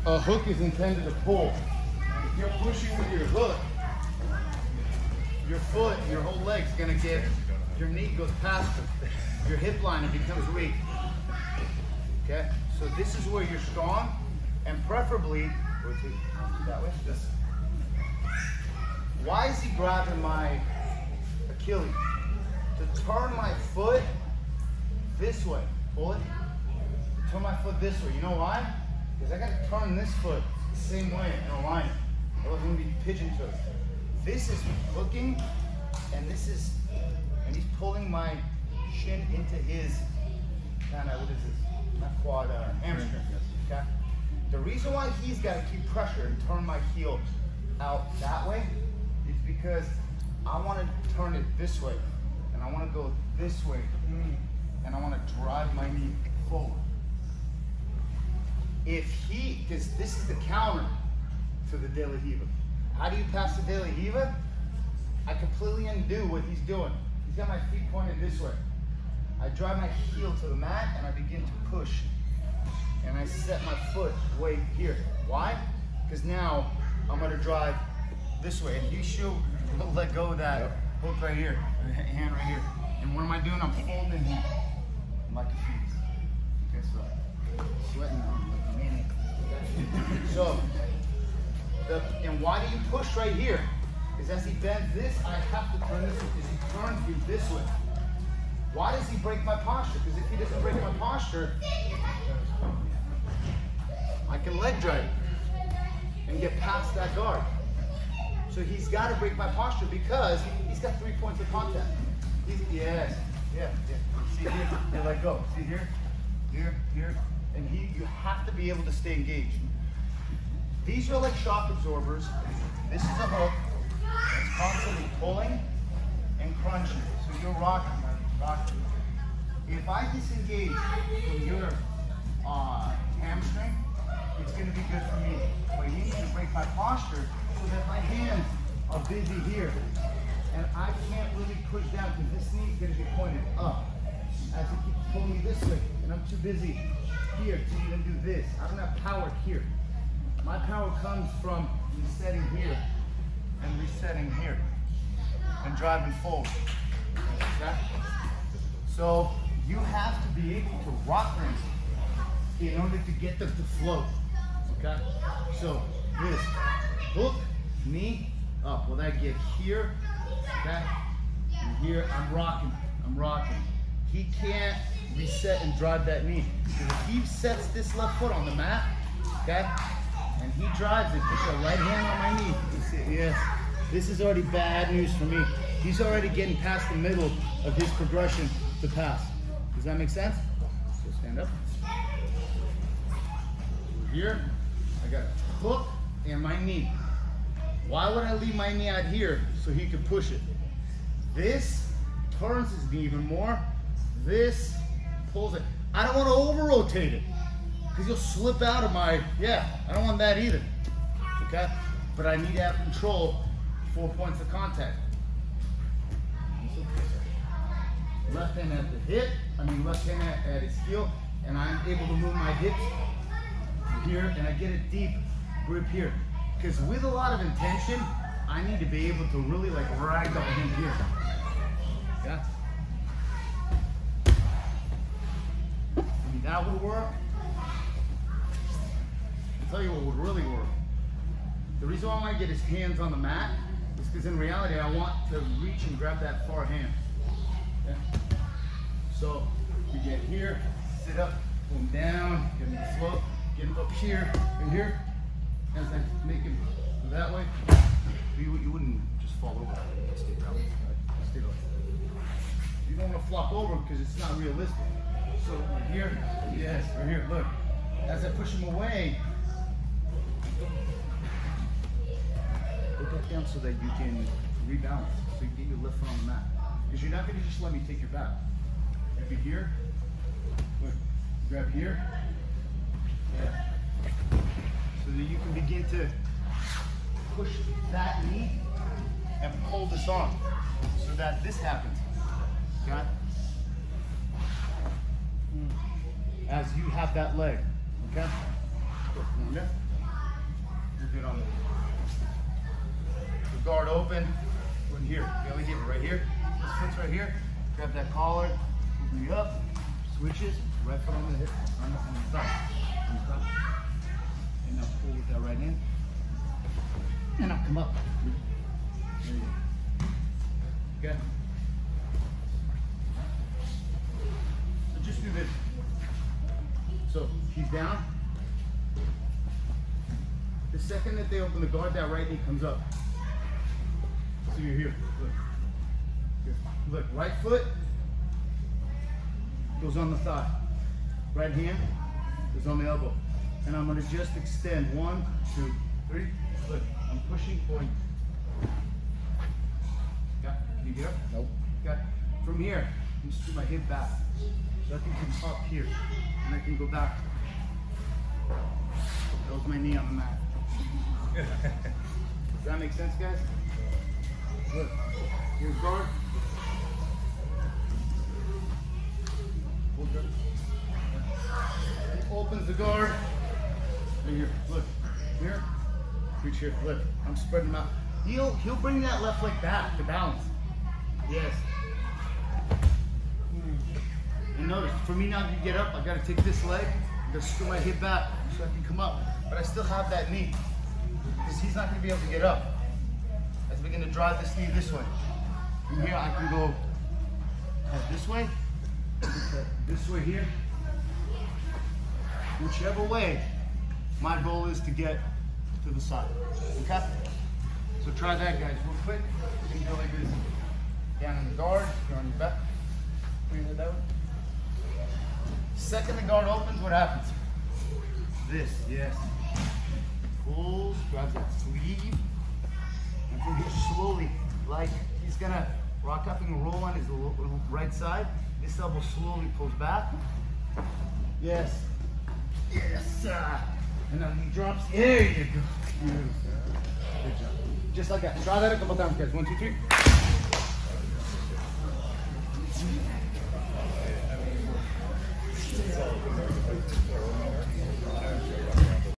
a hook is intended to pull. If you're pushing with your hook, your foot, your whole leg's gonna get, your knee goes past your hip line and becomes weak. Okay? So this is where you're strong, and preferably, that way. Why is he grabbing my Achilles? To turn my foot this way. Pull it. Turn my foot this way. You know why? Because I got to turn this foot the same way and align it. Otherwise I'm going to be pigeon-toed. This is hooking, and this is, and he's pulling my shin into his kind of, what is this? Not quad, hamstring. Okay? The reason why he's got to keep pressure and turn my heel out that way is because I want to turn it this way, and I want to go this way, and I want to drive my knee forward. If he, because this is the counter to the De La Riva. How do you pass the De La Riva? I completely undo what he's doing. He's got my feet pointed this way. I drive my heel to the mat and I begin to push. And I set my foot way here. Why? Because now I'm going to drive this way. And you should let go of that hook right here, hand right here. And what am I doing? I'm folding him like a feet. Okay, so sweating like a maniac. So, and why do you push right here? Because as he bends this, I have to turn this way, because he turns me this way. Why does he break my posture? Because if he doesn't break my posture, I can leg drive and get past that guard. So he's got to break my posture because he's got 3 points of contact. Yes, yeah. See here, and let go. See here, here, and you have to be able to stay engaged. These are like shock absorbers. This is a hook. It's constantly pulling and crunching. So you're rocking. If I disengage from your hamstring, it's going to be good for me. But you need to break my posture so that my hands are busy here. And I can't really push down because this knee is going to be pointed up. As it keeps pulling me this way, and I'm too busy here to even do this. I don't have power here. My power comes from resetting here and resetting here and driving forward. Okay? So you have to be able to rock rings in order to get them to float. Okay? So this hook, knee, up. Well, I get here, okay? And here I'm rocking. He can't reset and drive that knee. Because if he sets this left foot on the mat, okay, and he drives it, puts your right hand on my knee. You see, yes, this is already bad news for me. He's already getting past the middle of his progression to pass. Does that make sense? So stand up. Here, I got a hook and my knee. Why would I leave my knee out here so he could push it? This turns his knee even more. This pulls it. I don't want to over-rotate it because you'll slip out of my, I don't want that either, okay? But I need to have control, 4 points of contact. Left hand at the hip, left hand at his heel, and I'm able to move my hips here, and I get a deep grip here. Because with a lot of intention, I need to be able to really like ragdoll him here. Yeah? That would work. I'll tell you what would really work. The reason why I want to get his hands on the mat is because in reality, I want to reach and grab that far hand. Okay? So you get here, sit up, pull him down, get him to float, get him up here and here. As I make him go that way, you wouldn't just fall over. Stay down. Stay down. You don't want to flop over because it's not realistic. So right here, yes, right here. Look, as I push him away, put that down so that you can rebalance, so you get your left foot on the mat. Because you're not going to just let me take your back. Grab it here. Look, grab here. Yeah. So that you can begin to push that knee and pull this on so that this happens. Okay? As you have that leg. Okay? guard open. We're here. Belly hip right here. This foot's right here. Grab that collar. Open me up. Switches. Right foot on the hip. On the thigh. On the thigh. And now pull with that right hand. And now come up. There you go. Okay. So just do this. So he's down. The second that they open the guard, that right knee comes up. So you're here. Look. Here. Look, right foot goes on the thigh. Right hand goes on the elbow. And I'm going to just extend 1, 2, 3. Look, I'm pushing, pulling. Got it? Can you get up? Nope. Got it. From here, I'm just do my hip back. So I can come up here. And I can go back. That was my knee on the mat. Does that make sense, guys? Look, here's guard. Pull guard. He opens the guard. Right here, look, here, reach here, look, I'm spreading him out. He'll bring that left leg back to balance. Yes. And notice, for me now to get up, I gotta take this leg, I gotta screw my hip back so I can come up. But I still have that knee, because he's not gonna be able to get up. As we're gonna drive this knee this way. From here, I can go this way, this way here. Whichever way, my goal is to get to the side, okay? So try that, guys, real quick. You can go like this. Down in the guard, you're on your back. Bring it that way. Second the guard opens, what happens? This, yes. Pulls, grabs that sleeve, and from here slowly, like he's gonna rock up and roll on his right side. This elbow slowly pulls back. Yes. Yes. And then he drops. There you go. Beautiful. Good job. Just like that. Try that a couple times, guys. 1, 2, 3.